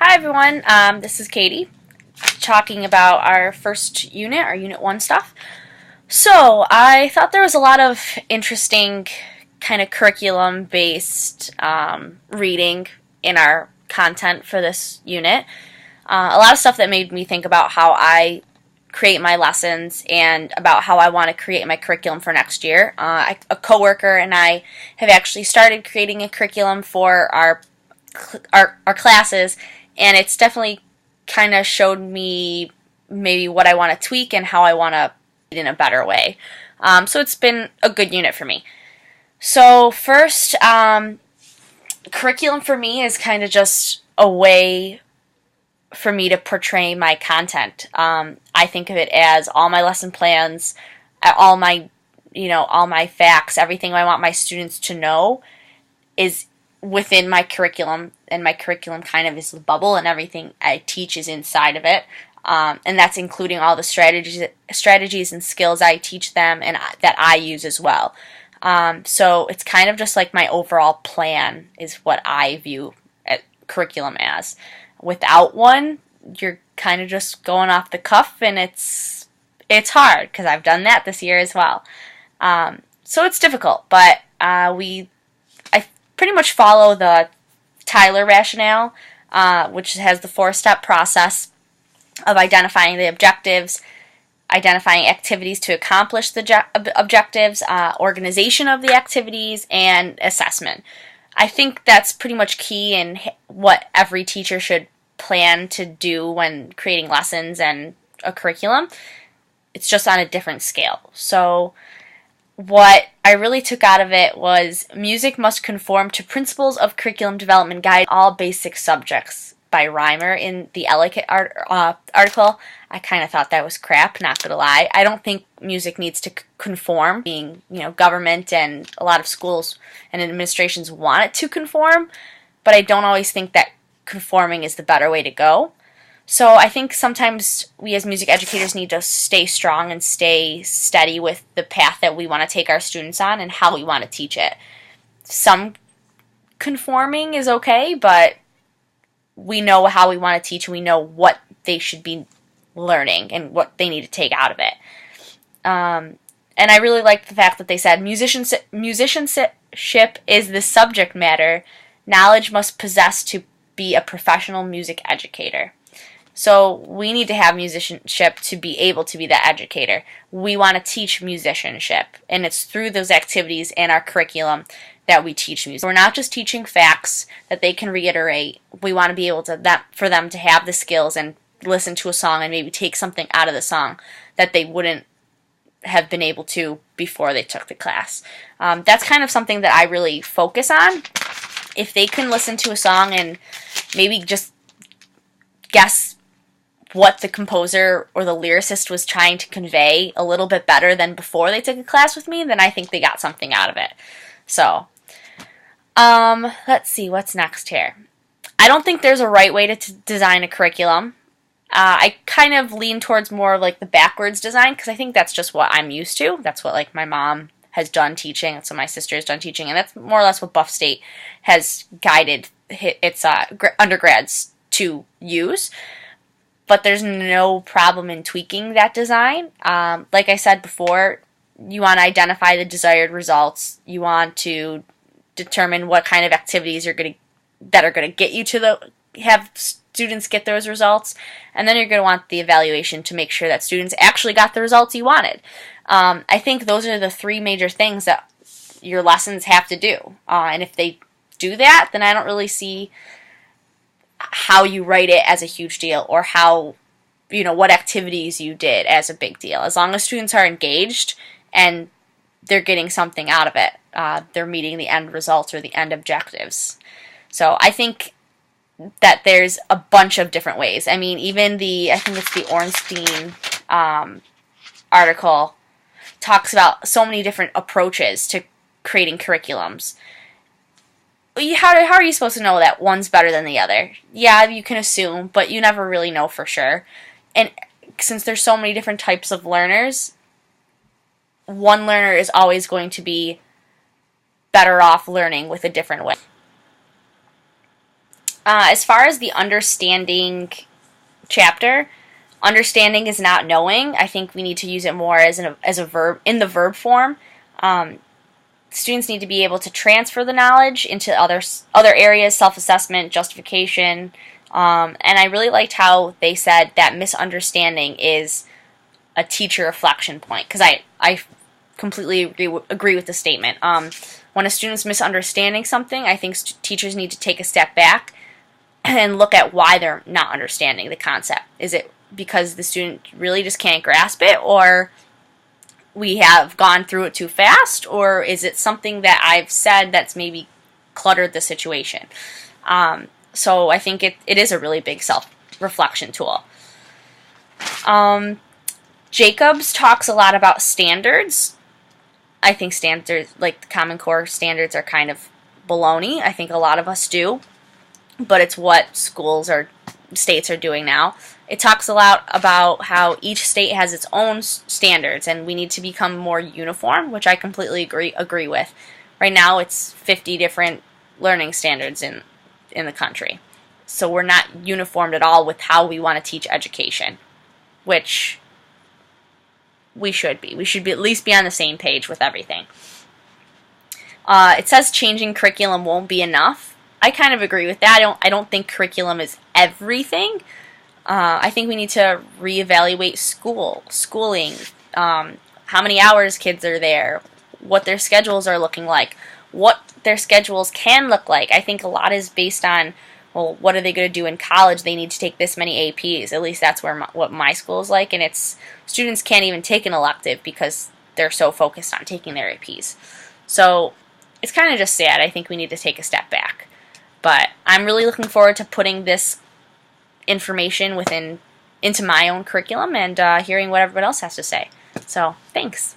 Hi everyone, this is Katie talking about our first unit, our Unit 1 stuff. So, I thought there was a lot of interesting kind of curriculum-based reading in our content for this unit. A lot of stuff that made me think about how I create my lessons and about how I want to create my curriculum for next year. A coworker and I have actually started creating a curriculum for our classes, and it's definitely kind of showed me maybe what I want to tweak and how I want to in a better way. So it's been a good unit for me. So first, curriculum for me is kind of just a way for me to portray my content. I think of it as all my lesson plans, all my, all my facts, everything I want my students to know is within my curriculum, and my curriculum kind of is the bubble, and everything I teach is inside of it. And that's including all the strategies and skills I teach them and that I use as well. So it's kind of just like my overall plan is what I view curriculum as. Without one, you're kind of just going off the cuff, and it's hard because I've done that this year as well. So it's difficult, but I pretty much follow the Tyler rationale, which has the 4-step process of identifying the objectives, identifying activities to accomplish the objectives, organization of the activities, and assessment. I think that's pretty much key in what every teacher should plan to do when creating lessons and a curriculum. It's just on a different scale. So what I really took out of it was music must conform to principles of curriculum development guide all basic subjects by Reimer in the Ellicott article. I kind of thought that was crap, not gonna lie. I don't think music needs to conform, being, government and a lot of schools and administrations want it to conform, but I don't always think that conforming is the better way to go. So I think sometimes we as music educators need to stay strong and stay steady with the path that we want to take our students on and how we want to teach it. Some conforming is okay, but we know how we want to teach, and we know what they should be learning and what they need to take out of it. And I really liked the fact that they said musicianship is the subject matter knowledge must possess to be a professional music educator. So we need to have musicianship to be able to be that educator. We want to teach musicianship, and it's through those activities and our curriculum that we teach music. We're not just teaching facts that they can reiterate. We want to be able to for them to have the skills and listen to a song and maybe take something out of the song that they wouldn't have been able to before they took the class. That's kind of something that I really focus on. If they can listen to a song and maybe just guess what the composer or the lyricist was trying to convey a little bit better than before they took a class with me, then I think they got something out of it. So, let's see, what's next here? I don't think there's a right way to design a curriculum. I kind of lean towards more like the backwards design, because I think that's just what I'm used to. That's what my mom has done teaching. That's what my sister has done teaching, and that's more or less what Buff State has guided its undergrads to use. But there's no problem in tweaking that design. Like I said before, you want to identify the desired results. You want to determine what kind of activities that are going to get you to have students get those results, and then you're going to want the evaluation to make sure that students actually got the results you wanted. I think those are the 3 major things that your lessons have to do. And if they do that, then I don't really see how you write it as a huge deal, or how, what activities you did as a big deal. As long as students are engaged and they're getting something out of it, they're meeting the end results or the end objectives. So I think that there's a bunch of different ways. I mean, even I think it's the Ornstein article talks about so many different approaches to creating curriculums. How are you supposed to know that one's better than the other? Yeah, you can assume, but you never really know for sure. And since there's so many different types of learners, one learner is always going to be better off learning with a different way. As far as the understanding chapter, understanding is not knowing. I think we need to use it more as a verb in the verb form. Students need to be able to transfer the knowledge into other areas, self-assessment, justification, and I really liked how they said that misunderstanding is a teacher reflection point, because I completely agree with the statement. When a student's misunderstanding something, I think teachers need to take a step back and look at why they're not understanding the concept. Is it because the student really just can't grasp it, or we have gone through it too fast, or is it something that I've said that's maybe cluttered the situation? So I think it is a really big self-reflection tool. Jacobs talks a lot about standards. I think standards, like the Common Core standards, are kind of baloney. I think a lot of us do, but it's what schools or states are doing now. It talks a lot about how each state has its own standards, and we need to become more uniform, which I completely agree with. Right now, it's 50 different learning standards in the country, so we're not uniformed at all with how we want to teach education, which we should be. We should be at least be on the same page with everything. It says changing curriculum won't be enough. I kind of agree with that. I don't think curriculum is everything. I think we need to reevaluate schooling, how many hours kids are there, what their schedules are looking like, what their schedules can look like. I think a lot is based on, well, what are they going to do in college? They need to take this many APs. At least that's what my school is like, and it's students can't even take an elective because they're so focused on taking their APs. So it's kind of just sad. I think we need to take a step back. But I'm really looking forward to putting this information into my own curriculum and hearing what everyone else has to say. So, thanks.